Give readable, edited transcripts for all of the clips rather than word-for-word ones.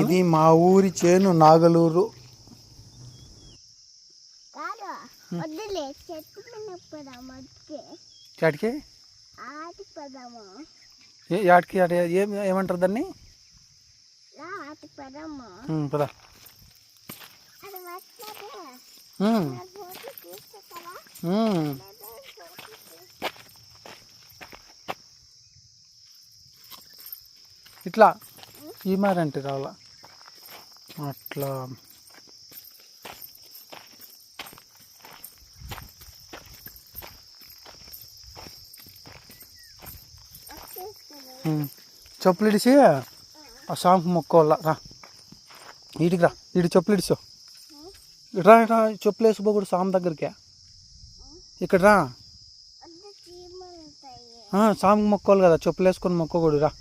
ఇది మా ఊరి చేను నాగలూరు. ఏమంటారు దాన్ని? పదా ఇట్లా ఈ మారంటే రావాలా అట్లా. చెప్పులు ఇడిసి ఆ సాంపు మొక్కోవాల. రా వీటికి రా, వీడి చెప్పులు ఇడిచో. రా రా, చెప్పులు వేసిపోకూడదు సాము దగ్గరికి. ఇక్కడ రా, సామికి మొక్కోవాలి కదా, చెప్పులు వేసుకొని మొక్కకూడదు. రా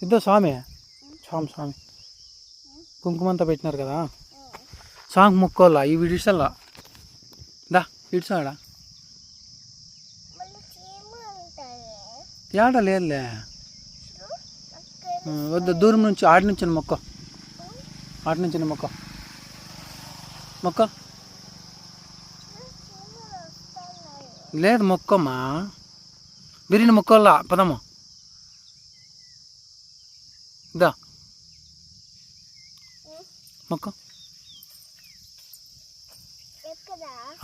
ఇద్దో స్వామి, స్వామి కుంకుమంతా పెట్టినారు కదా, సాంగ్ మొక్కోవాలా. ఈ విడిసల్లా దా ఇడిసాడా ఏడా లేదులే. వద్ద దూరం నుంచి ఆడి నుంచి మొక్క, ఆడి నుంచి మొక్క లేదు మొక్కమ్మా. బిర్యానీ మొక్కల్లా పదము దా మొక్క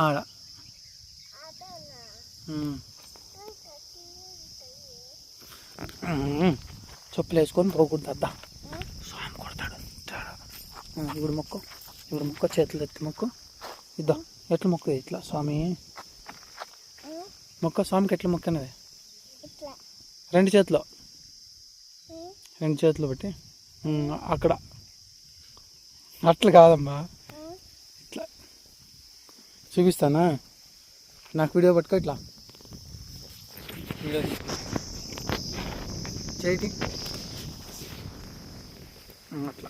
ఆడ. చెప్పులు వేసుకొని పోకూడదు. అద్దా స్వామి కొడతాడు. ఇప్పుడు మొక్క చేతులు ఎత్తి మొక్క. ఇద్దా ఎట్లా మొక్క ఇట్లా స్వామి మొక్క. స్వామికి ఎట్లా మొక్క అనేది రెండు చేతులు పెట్టి అక్కడ అట్లా కాదమ్మా, ఇట్లా చూపిస్తానా. నాకు వీడియో పట్టుకో, ఇట్లా చేయి అట్లా.